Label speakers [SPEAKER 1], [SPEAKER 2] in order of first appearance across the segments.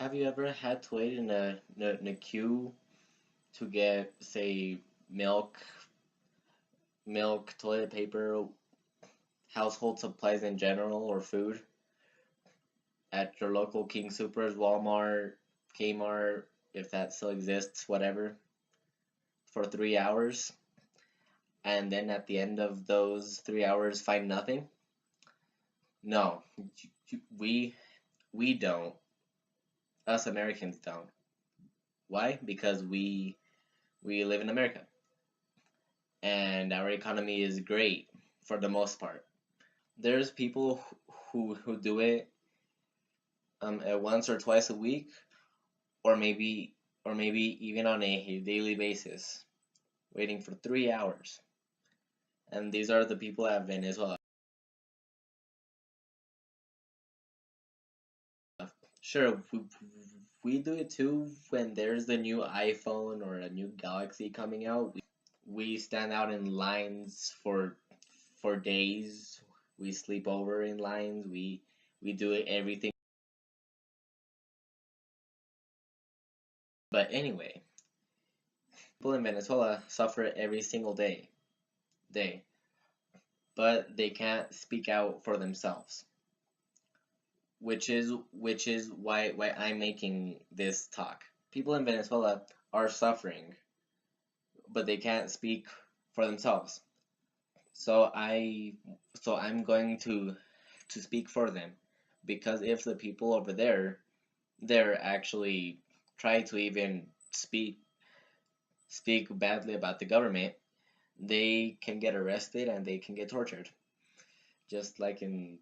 [SPEAKER 1] Have you ever had to wait in a queue to get, say, milk, toilet paper, household supplies in general, or food at your local King Supers, Walmart, Kmart, if that still exists, whatever, for 3 hours, and then at the end of those 3 hours find nothing? No, we don't. Us Americans don't. Why? Because we live in America, and our economy is great for the most part. There's people who do it once or twice a week, or maybe even on a daily basis, waiting for 3 hours. And these are the people at Venezuela. Sure, we do it too when there's the new iPhone or a new Galaxy coming out. We stand out in lines for days. We sleep over in lines. We do everything. But anyway, people in Venezuela suffer every single day, but they can't speak out for themselves, which is why I'm making this talk. People in Venezuela are suffering, but they can't speak for themselves. So I'm going to speak for them, because if the people over there they're actually try to even speak badly about the government, they can get arrested and they can get tortured, just like in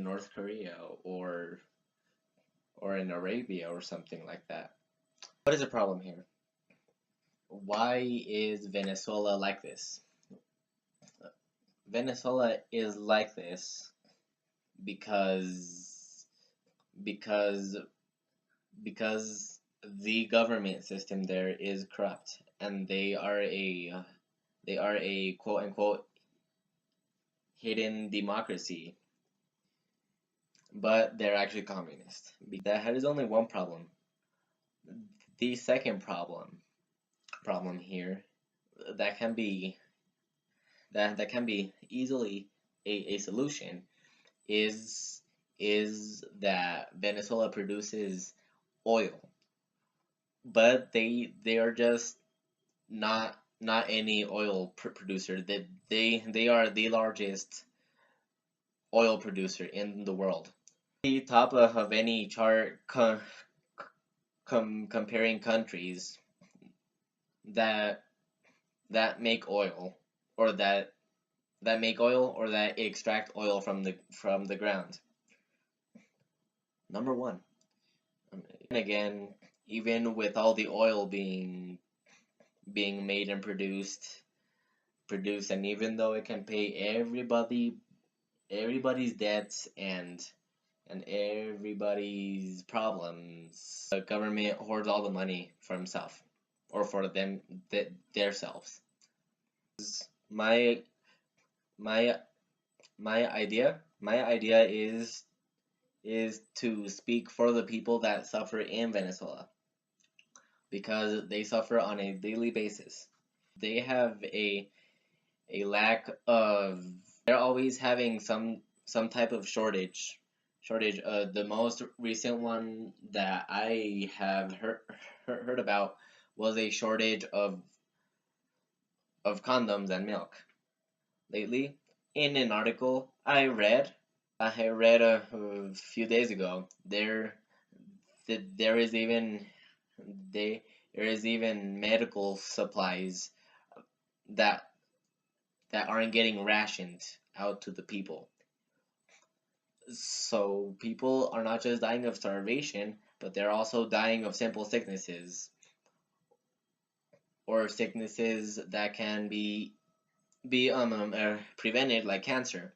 [SPEAKER 1] North Korea or in Arabia or something like that. What is the problem here? Why is Venezuela like this? Venezuela is like this because because because the government system there is corrupt, and they are a quote unquote hidden democracy, but they're actually communist. That is only one problem. The second problem here that can be that can be easily a solution is that Venezuela produces oil, but they are just not any oil producer. They are the largest oil producer in the world. The top of any chart comparing countries that make oil, or that extract oil from the ground. Number one. And again, even with all the oil being made and produced, and even though it can pay everybody's debts and everybody's problems, the government hoards all the money for himself, or for them theirselves. My my my idea is to speak for the people that suffer in Venezuela, because they suffer on a daily basis. They have a lack of, they're always having some type of shortage. The most recent one that I have heard about was a shortage of condoms and milk lately. In an article I read a few days ago, there is even they there is even medical supplies that aren't getting rationed out to the people. So people are not just dying of starvation, but they're also dying of simple sicknesses, or sicknesses that can be prevented, like cancer.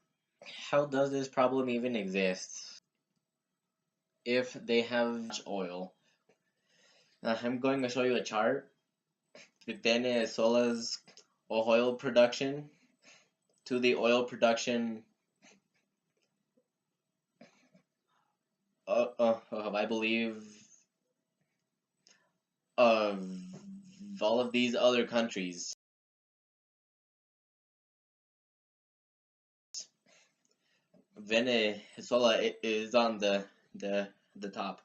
[SPEAKER 1] How does this problem even exist if they have oil? I'm going to show you a chart with Venezuela's oil production to the oil production of, I believe, of all of these other countries, Venezuela is on the top.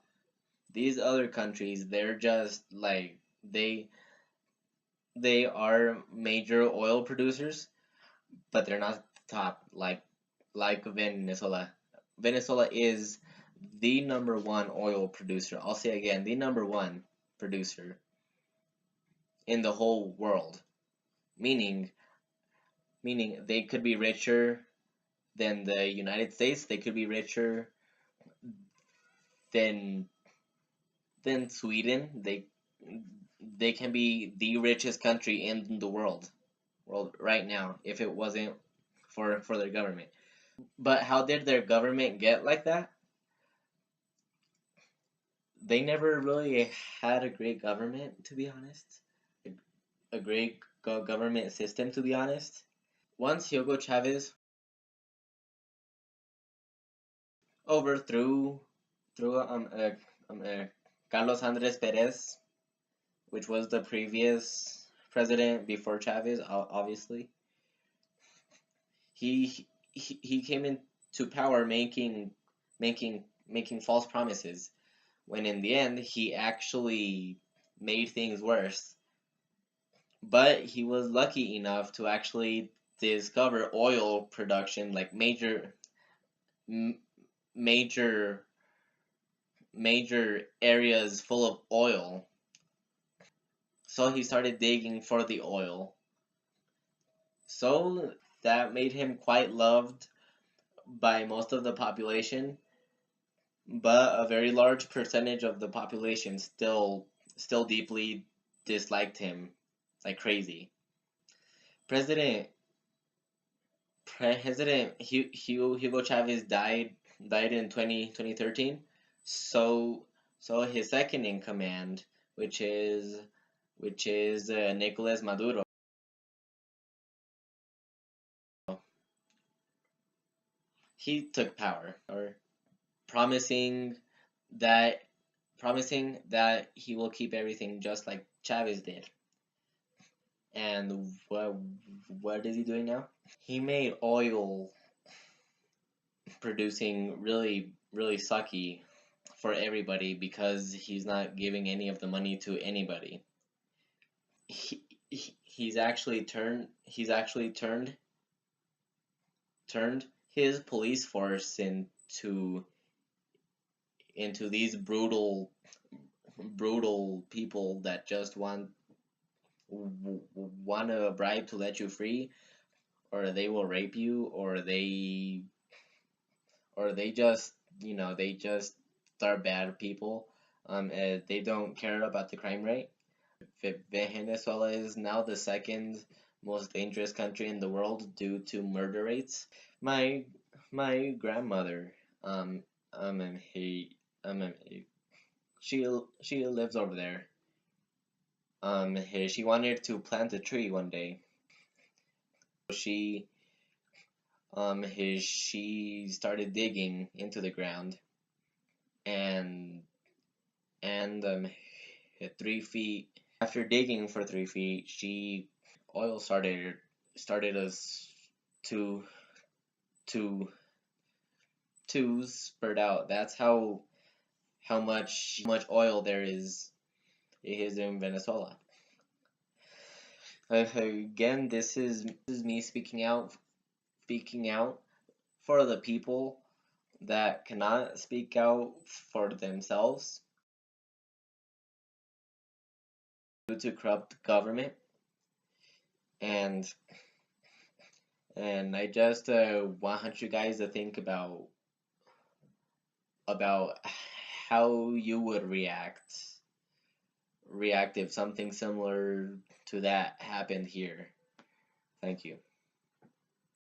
[SPEAKER 1] These other countries, they're just like they are major oil producers, but they're not top like Venezuela. Venezuela is the number one oil producer. I'll say again, the number one producer in the whole world. Meaning meaning they could be richer than the United States. They could be richer than Sweden. They can be the richest country in the world right now if it wasn't for their government. But how did their government get like that? They never really had a great government, to be honest. A great government system, to be honest. Once Hugo Chavez overthrew through Carlos Andres Perez, which was the previous president before Chavez, obviously. He came into power making false promises when in the end he actually made things worse. But he was lucky enough to actually discover oil production, like major major areas full of oil. So he started digging for the oil. So that made him quite loved by most of the population, but a very large percentage of the population still deeply disliked him like crazy. President President Hugo Chavez died in 2013. So his second in command, which is Nicolas Maduro, he took power, or promising that promising that he will keep everything just like Chavez did. And what is he doing now? He made oil producing really sucky for everybody because he's not giving any of the money to anybody. He's actually turned his police force into these brutal people that just want a bribe to let you free, or they will rape you, or they just they just are bad people. They don't care about the crime rate. Venezuela is now the second most dangerous country in the world due to murder rates. My my grandmother, he, she lives over there. She wanted to plant a tree one day. She she started digging into the ground, and 3 feet after digging for 3 feet, oil started us to to spurt out. That's how much oil there is in Venezuela. Again, this is me speaking out for the people that cannot speak out for themselves due to corrupt government. And I just want you guys to think about how you would react if something similar to that happened here. Thank you.